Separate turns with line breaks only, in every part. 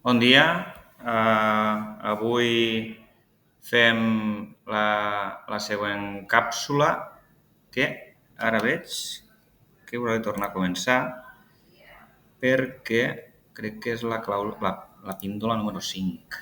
Bon dia. Avui fem la següent càpsula que ara veig que haurà de tornar a començar perquè crec que és la píndola número 5.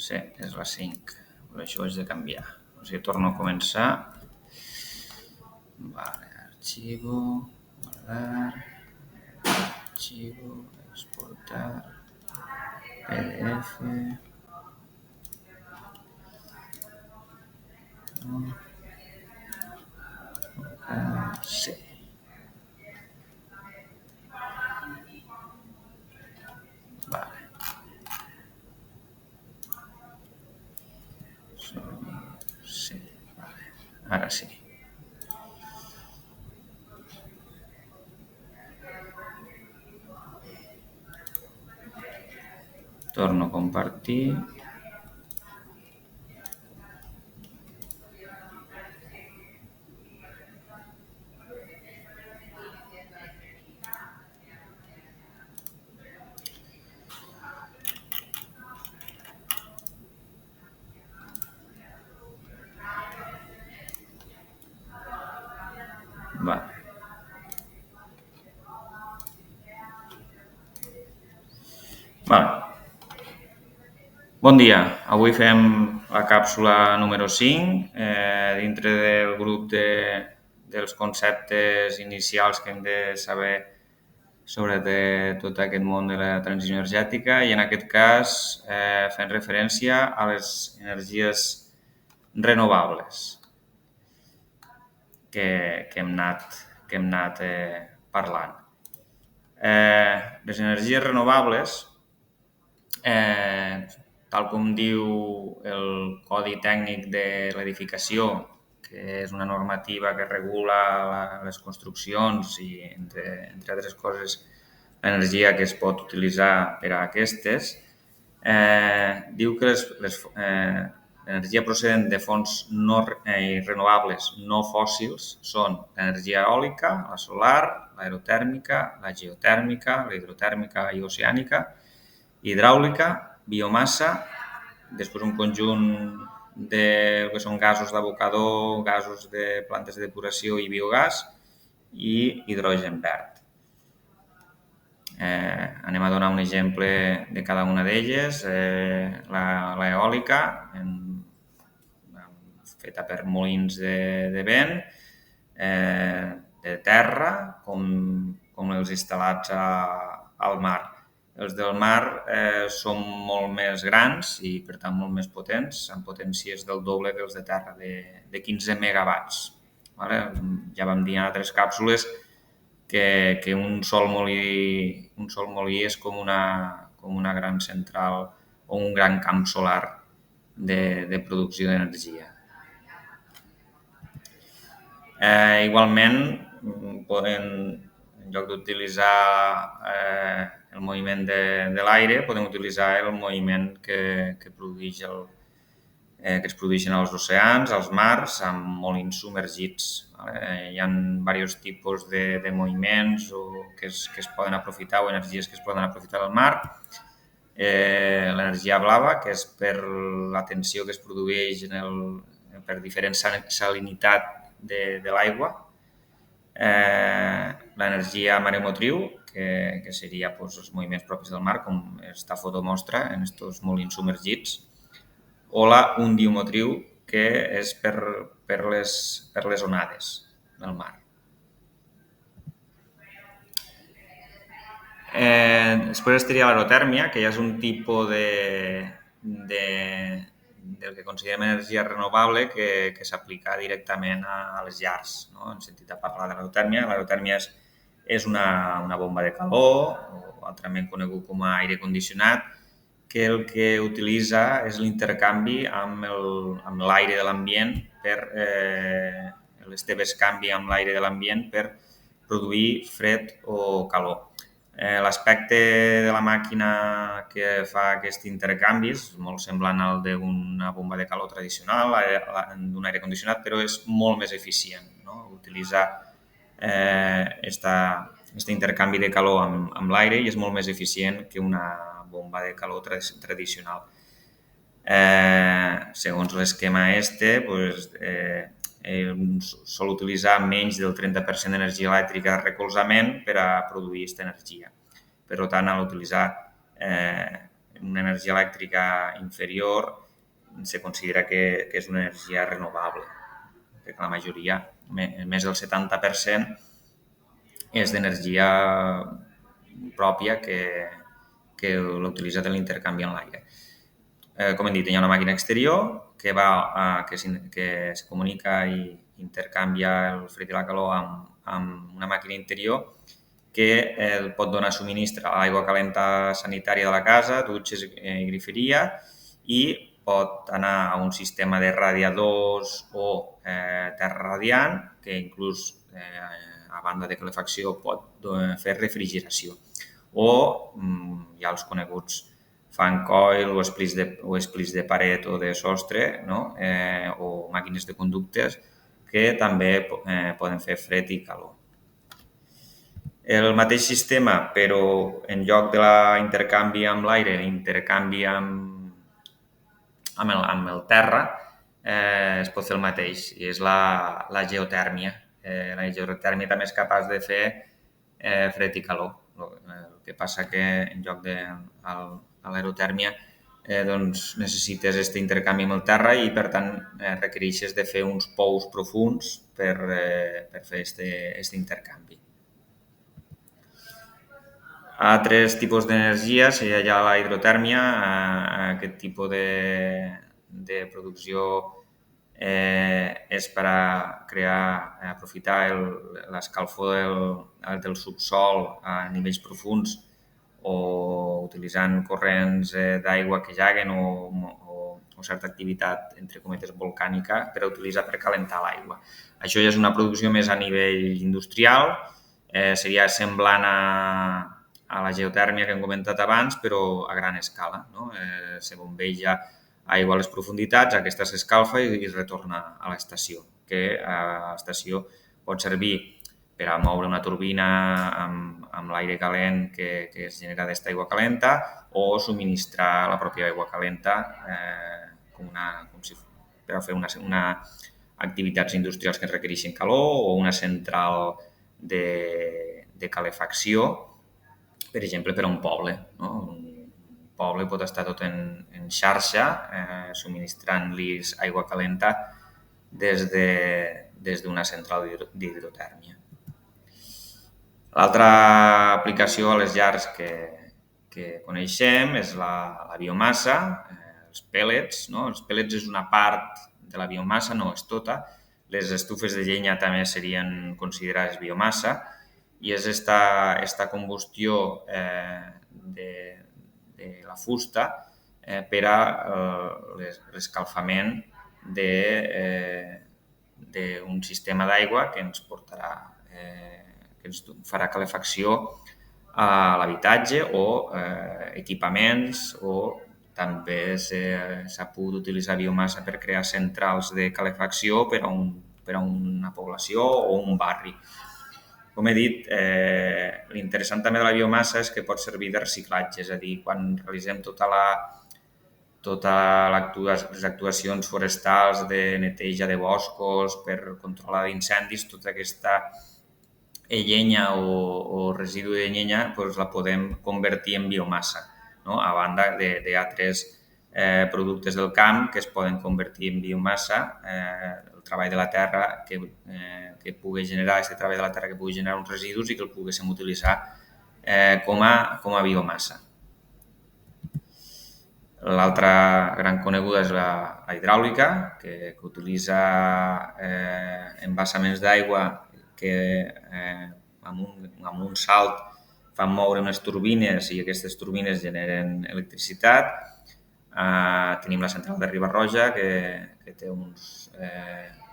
Sí, és la 5. Per això ho haig de canviar. O sigui, torno a començar. Vale, arxivo, guardar, arxivo, exportar, PDF. Sí. Vale. Sí, vale. Ara sí. Torno a compartir. Vale. Vale. Bon dia. Avui fem la càpsula número 5 dintre del grup dels conceptes inicials que hem de saber sobre tot aquest món de la transició energètica i en aquest cas fent referència a les energies renovables que hem anat parlant. Les energies renovables, tal com diu el Codi Tècnic de l'Edificació, que és una normativa que regula les construccions i, entre altres coses, l'energia que es pot utilitzar per a aquestes, diu que l'energia procedent de fonts renovables no fòssils són l'energia eòlica, la solar, l'aerotèrmica, la geotèrmica, la hidrotèrmica i oceànica, hidràulica, biomassa, després un conjunt de que són gasos d'abocador, gasos de plantes de depuració i biogàs i hidrogen verd. Anem a donar un exemple de cada una d'elles. L'eòlica, feta per molins de vent, de terra, com els instal·lats al mar. Els del mar són molt més grans i, per tant, molt més potents, amb potències del doble que els de terra, de 15 megawatts. Vale? Ja vam dir en altres càpsules que un sol molí és com una gran central o un gran camp solar de producció d'energia. Igualment, en lloc d'utilitzar el moviment de l'aire, podem utilitzar el moviment que es produeixen als oceans, als mars, amb molins submergits. Hi ha diversos tipus de moviments que es poden aprofitar o energies que es poden aprofitar al mar. L'energia blava, que és per la tensió que es produeix per diferent salinitat de l'aigua. L'energia maremotriu, que seria els moviments propis del mar, com esta foto mostra en aquests molins submergits, o la ondiomotriu, que és per les onades del mar. Després estaria l'aerotèrmia, que ja és un tipus del que considerem energia renovable que s'aplica directament a les llars. No? Hem sentit a parlar de l'aerotèrmia. L'aerotèrmia és una bomba de calor, o altrament conegut com a aire condicionat, que el que utilitza és l'intercanvi amb l'aire de l'ambient l'escanvi amb l'aire de l'ambient per produir fred o calor. L'aspecte de la màquina que fa aquest intercanvi és molt semblant al d'una bomba de calor tradicional, d'un aire condicionat, però és molt més eficient. No? Utilitzar intercanvi de calor amb l'aire i és molt més eficient que una bomba de calor tradicional. Segons l'esquema pues, sol utilitzar menys del 30% d'energia elèctrica de recolzament per a produir aquesta energia. Per tant, al utilitzar una energia elèctrica inferior, se considera que és una energia renovable, perquè la majoria, més del 70%, és d'energia pròpia que l'utilitza de l'intercanvi en l'aire. Com hem dit, hi ha una màquina exterior que se comunica i intercanvia el fred i la calor amb una màquina interior que pot donar subministre a l'aigua calenta sanitària de la casa, dutxes i griferia, i pot anar a un sistema de radiadors o terra radiant, que inclús, a banda de calefacció, pot fer refrigeració. O hi ha els coneguts fan coil o splits de paret o de sostre, no? O màquines de conductes que també poden fer fred i calor. El mateix sistema, però en lloc de l'intercanvi amb l'aire, intercanvi amb el terra, es pot fer el mateix, i és la geotèrmia. La geotèrmia també és capaç de fer fred i calor. El que passa que en lloc de l'aerotèrmia necessites aquest intercanvi amb el terra i, per tant, requereixes de fer uns pous profunds per fer aquest intercanvi. Altres tipus d'energia seria ja la hidrotèrmia. Aquest tipus de producció és per a aprofitar l'escalfor del subsol a nivells profunds o utilitzant corrents d'aigua que jaguen o certa activitat, entre cometes, volcànica per a utilitzar per calentar l'aigua. Això ja és una producció més a nivell industrial, seria semblant a la geotèrmia que hem comentat abans, però a gran escala, no? Se bombeja aigua a les profunditats, aquesta s'escalfa i retorna a l'estació, que a l'estació pot servir per a moure una turbina amb l'aire calent que es genera d'aquesta aigua calenta o subministrar la pròpia aigua calenta per a fer una activitats industrials que requereixen calor o una central de calefacció, per exemple, per a un poble. No? Un poble pot estar tot en xarxa, subministrant-los aigua calenta des d'una central d'hidrotèrmia. L'altra aplicació a les llars que coneixem és la biomassa, els pèl·lets. No? Els pèl·lets és una part de la biomassa, no és tota. Les estufes de llenya també serien considerades biomassa, i és esta combustió de la fusta per a l'escalfament d'un sistema d'aigua que ens portarà, que ens farà calefacció a l'habitatge o equipaments, o també s'ha pogut utilitzar biomassa per crear centrals de calefacció per a una població o un barri. Com he dit, l'interessant també de la biomassa és que pot servir de reciclatge, és a dir, quan realitzem les actuacions forestals de neteja de boscos per controlar incendis, tota aquesta llenya o residu de llenya la podem convertir en biomassa, no? A banda d'altres productes del camp que es poden convertir en biomassa, el treball de la terra que pugui generar, aquest treball de la terra que pugui generar uns residus i que el poguéssim utilitzar com a biomassa. L'altra gran coneguda és la hidràulica, que utilitza embassaments d'aigua que amb un salt fan moure unes turbines i aquestes turbines generen electricitat. Tenim la central de Riba-roja, que té uns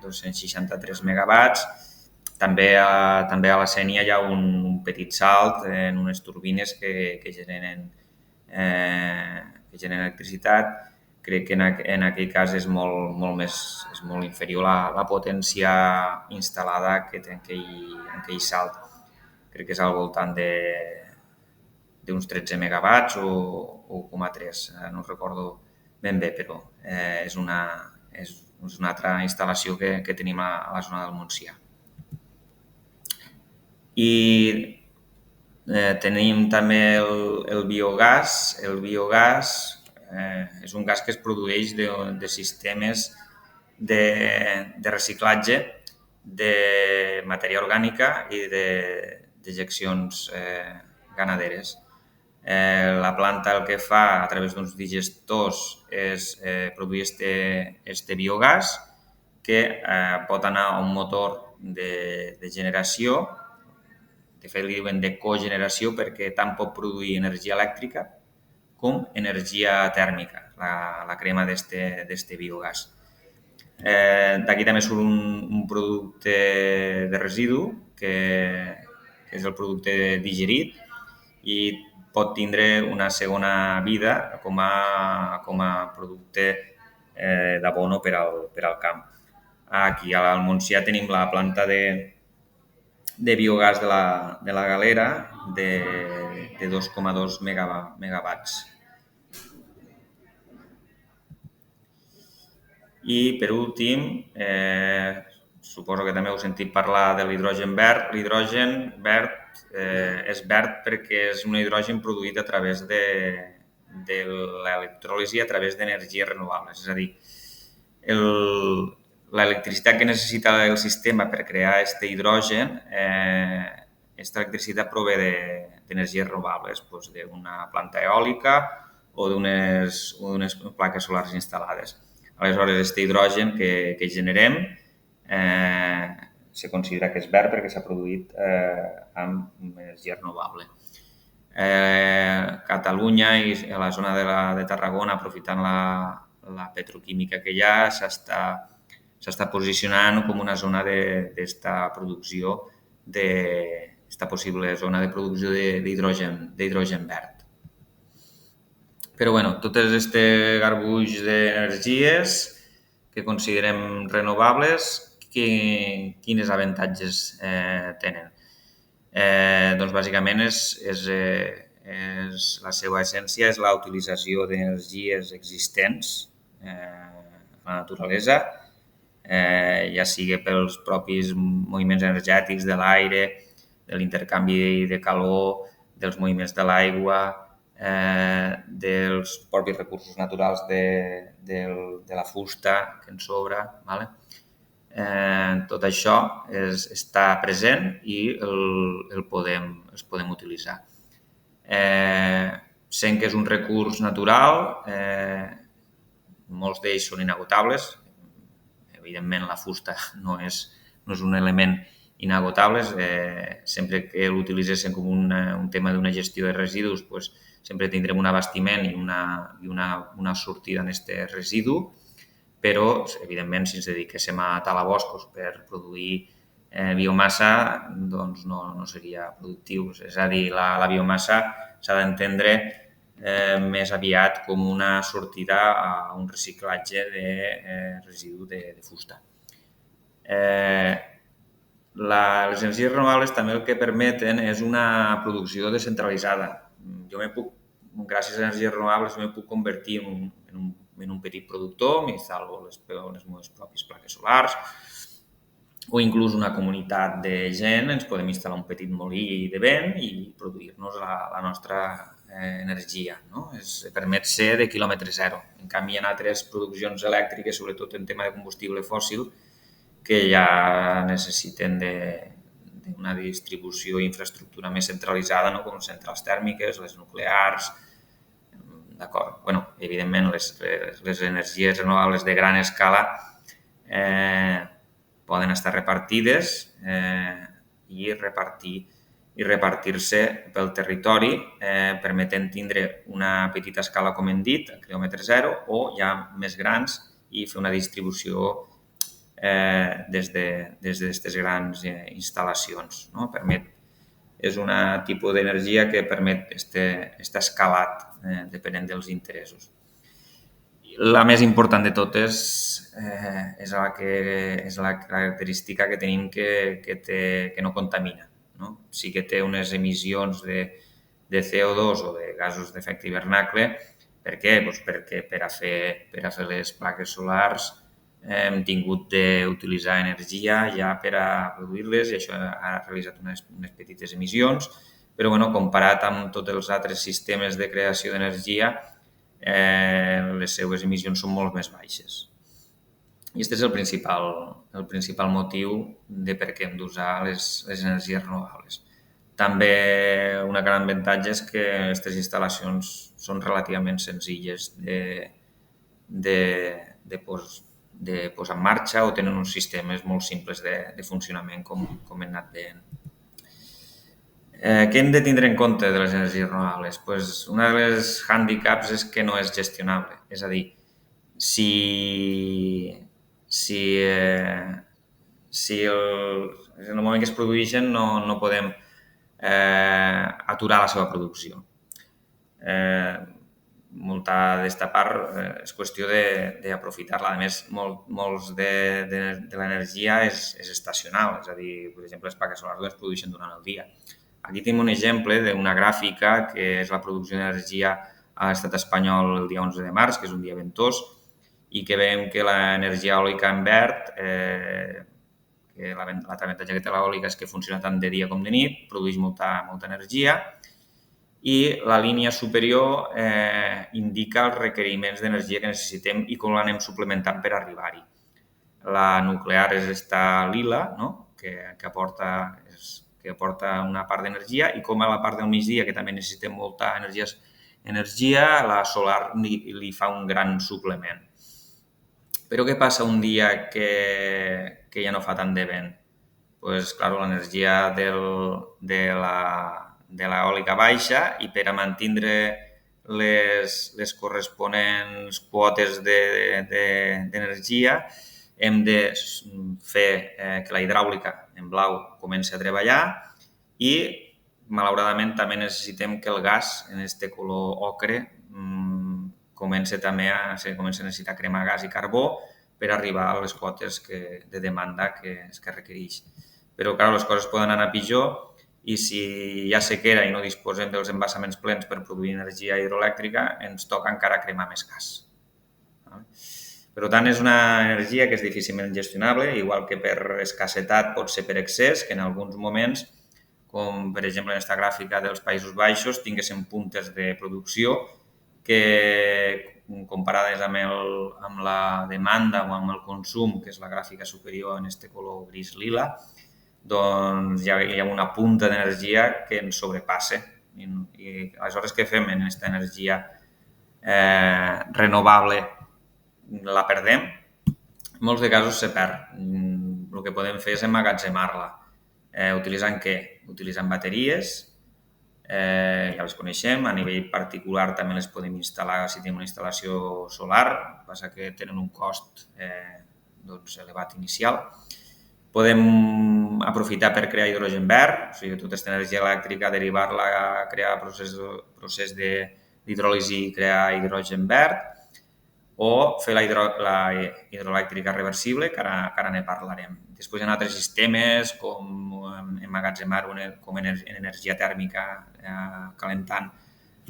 263 megawatts. També a la Sénia hi ha un petit salt en unes turbines que generen electricitat. Crec que en aquell cas és molt inferior la potència instal·lada que té en aquell salt. crec que és al voltant d'uns 13 megawatts o 1,3, no recordo ben bé, però és una altra instal·lació que tenim a la zona del Montsià. I tenim també el biogàs. El biogàs és un gas que es produeix de sistemes de reciclatge de matèria orgànica i dejeccions ganaderes. La planta el que fa a través d'uns digestors és produir este biogàs que pot anar a un motor de generació. De fet, li diuen de cogeneració perquè tant pot produir energia elèctrica com energia tèrmica, la crema d'este biogàs. D'aquí també surt un producte de residu, que és el producte digerit, i pot tindre una segona vida com a producte d'abono per al camp. Aquí al Montsià tenim la planta de biogàs de la Galera de 2,2 megawatts. I per últim, suposo que també heu sentit parlar de l'hidrogen verd. L'hidrogen verd és verd perquè és un hidrogen produït a través de l'electròlisi a través d'energies renovables. És a dir, l'electricitat que necessita el sistema per crear aquest hidrogen, aquesta electricitat prové d'energies renovables, doncs d'una planta eòlica o d'unes plaques solars instal·lades. Aleshores, aquest hidrogen que generem se considera que és verd perquè s'ha produït amb energia renovable. Catalunya i a la zona de Tarragona, aprofitant la petroquímica que hi ha, s'està posicionant com una zona d'esta producció, d'esta possible zona de producció d'hidrogen verd. Però tot aquest garbuix d'energies que considerem renovables, quins avantatges tenen? Doncs bàsicament la seva essència és la utilització d'energies existents a la naturalesa, ja sigui pels propis moviments energètics de l'aire, de l'intercanvi de calor, dels moviments de l'aigua, dels propis recursos naturals de la fusta que ens sobra. Tot això està present i els podem utilitzar. Sent que és un recurs natural, molts d'ells són inagotables. Evidentment, la fusta no és un element inagotable. Sempre que l'utilitzéssim com un tema d'una gestió de residus, sempre tindrem un abastiment i una sortida en aquest residu, però, evidentment, si ens dediquéssim a talar boscos per produir biomassa, doncs no seria productiu. És a dir, la biomassa s'ha d'entendre més aviat com una sortida a un reciclatge de residu de fusta. Les energies renovables també el que permeten és una producció descentralitzada. Gràcies a les energies renovables, me puc convertir en un petit productor, m'instal·lo les meves pròpies plaques solars, o inclús una comunitat de gent ens podem instal·lar un petit molí de vent i produir-nos la nostra energia. Permet ser de quilòmetre zero. En canvi, hi ha altres produccions elèctriques, sobretot en tema de combustible fòssil, que ja necessiten d'una distribució i infraestructura més centralitzada, com les centrals tèrmiques, les nuclears. Evidentment, les energies renovables de gran escala poden estar repartides i repartir-se pel territori, permetent tindre una petita escala, com hem dit, a quilòmetre zero, o ja més grans i fer una distribució des d'aquestes grans instal·lacions. És un tipus d'energia que permet aquest escalat depenent dels interessos. La més important de totes és la característica que tenim que no contamina. no? Sí que té unes emissions de CO2 o de gasos d'efecte hivernacle. Per què? Doncs perquè per a fer les plaques solars hem tingut d'utilitzar energia ja per a produir-les i això ha realitzat unes petites emissions, però comparat amb tots els altres sistemes de creació d'energia, les seues emissions són molt més baixes. I aquest és el principal motiu de per què hem d'usar les energies renovables. També un gran avantatge és que aquestes instal·lacions són relativament senzilles de posar en marxa o tenen uns sistemes molt simples de funcionament, com hem anat veient. Què hem de tindre en compte de les energies renovables? Pues una de les hàndicaps és que no és gestionable. És a dir, si en el moment que es produeixen no podem aturar la seva producció. Molta d'esta part és qüestió d'aprofitar-la. A més, molts de l'energia és estacional, és a dir, per exemple, les plaques solars es produeixen durant el dia. Aquí tenim un exemple d'una gràfica que és la producció d'energia a l'estat espanyol el dia 11 de març, que és un dia ventós, i que veiem que l'energia eòlica en verd, que l'altre avantatge que té l'eòlica és que funciona tant de dia com de nit, produeix molta energia, i la línia superior indica els requeriments d'energia que necessitem i com l'anem suplementant per arribar-hi. La nuclear és esta lila, no? que aporta una part d'energia, i com a la part del migdia, que també necessitem molta energia, la solar li fa un gran suplement. Però què passa un dia que ja no fa tant de vent? Doncs, clar, l'energia de l'eòlica baixa, i per a mantindre les corresponents quotes d'energia hem de fer que la hidràulica en blau comenci a treballar i, malauradament, també necessitem que el gas, en aquest color ocre, comença a necessitar cremar gas i carbó per arribar a les quotes de demanda que requereix. Però, clar, les coses poden anar pitjor i si hi ha sequera i no disposem dels embassaments plens per produir energia hidroelèctrica, ens toca encara cremar més gas. Per tant, és una energia que és difícilment gestionable, igual que per escassetat pot ser per excés, que en alguns moments, com per exemple en aquesta gràfica dels Països Baixos, tinguéssim puntes de producció que, comparades amb la demanda o amb el consum, que és la gràfica superior en aquest color gris-lila, doncs hi ha una punta d'energia que ens sobrepassa. I aleshores què fem en aquesta energia renovable? La perdem? En molts de casos se perd. El que podem fer és emmagatzemar-la. Utilitzant què? Utilitzant bateries, ja les coneixem, a nivell particular també les podem instal·lar si tenim una instal·lació solar, el que passa que tenen un cost elevat inicial. Podem aprofitar per crear hidrogen verd, o sigui, tota aquesta energia elèctrica, derivar-la a crear procés d'hidròlisi i crear hidrogen verd, o fer la hidroelèctrica reversible, que ara ne parlarem. Després hi ha altres sistemes com emmagatzemar com energia tèrmica calentant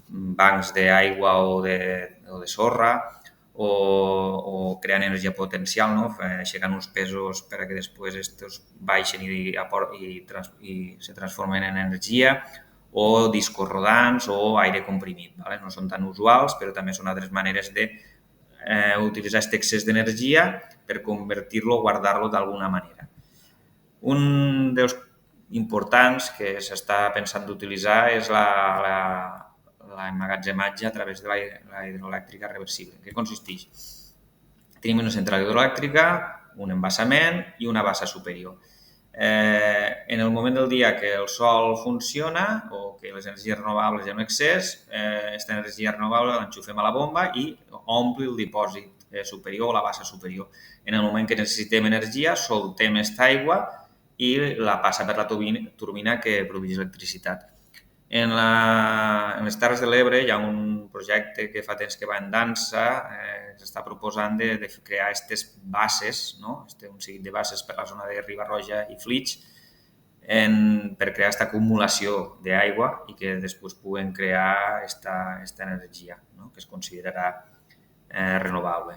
bancs d'aigua o de sorra, o creant energia potencial, no? Aixecant uns pesos perquè després estos baixen i se transformen en energia, o discos rodants o aire comprimit. No són tan usuals, però també són altres maneres d'utilitzar aquest excés d'energia per convertir-lo o guardar-lo d'alguna manera. Un dels importants que s'està pensant d'utilitzar és l'emmagatzematge a través de la hidroelèctrica reversible. Què consisteix? Tenim una central hidroelèctrica, un embassament i una bassa superior. En el moment del dia que el sol funciona o que les energies renovables hi ha un excés, aquesta energia renovable l'enxufem a la bomba i ompli el dipòsit superior o la bassa superior. En el moment que necessitem energia, soltem aquesta aigua i la passa per la turbina que produeix electricitat. En les Terres de l'Ebre hi ha un projecte que fa temps que va en dansa, s'està proposant de crear aquestes basses, no? Un seguit de basses per la zona de Riba-roja i Flix, per crear aquesta acumulació d'aigua i que després puguen crear aquesta energia, no? Que es considerarà renovable.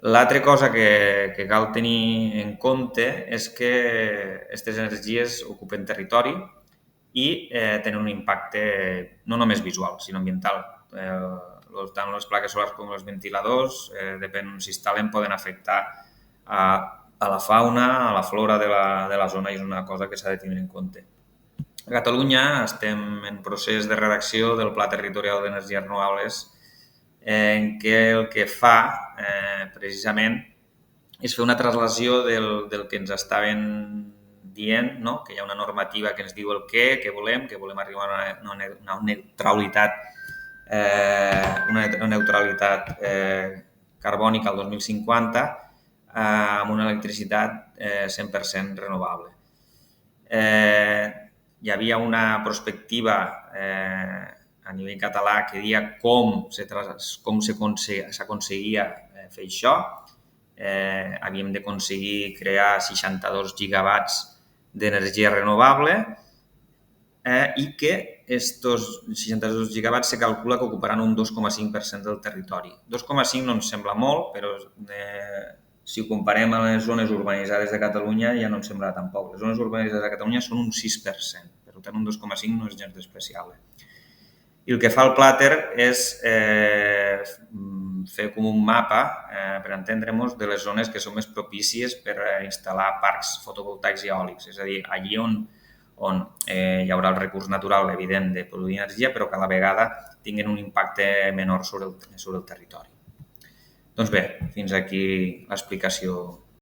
L'altra cosa que cal tenir en compte és que aquestes energies ocupen territori i tenen un impacte no només visual, sinó ambiental. Tant les plaques solars com els ventiladors, depèn on s'instal·len, poden afectar a la fauna, a la flora de la zona, i és una cosa que s'ha de tenir en compte. A Catalunya estem en procés de redacció del Pla Territorial d'Energies Renovables, en què el que fa precisament és fer una traslació del que ens estaven dient, no? Que hi ha una normativa que ens diu el què volem, que volem arribar a una neutralitat, carbònica al 2050 amb una electricitat 100% renovable. Hi havia una prospectiva a nivell català que deia com s'aconseguia fer això. Havíem d'aconseguir crear 62 gigawatts d'energia renovable i que aquests 62 gigawatts se calcula que ocuparan un 2,5% del territori. 2,5 no ens sembla molt, però si ho comparem amb les zones urbanitzades de Catalunya ja no ens sembla tan poc. Les zones urbanitzades de Catalunya són un 6%, per tant un 2,5 no és gens despreciable. I el que fa el plàter és fer com un mapa, per entendre-nos, de les zones que són més propícies per instal·lar parcs fotovoltaics i eòlics. És a dir, allí on hi haurà el recurs natural, evident, de produir energia, però que a la vegada tinguin un impacte menor sobre el territori. Doncs bé, fins aquí l'explicació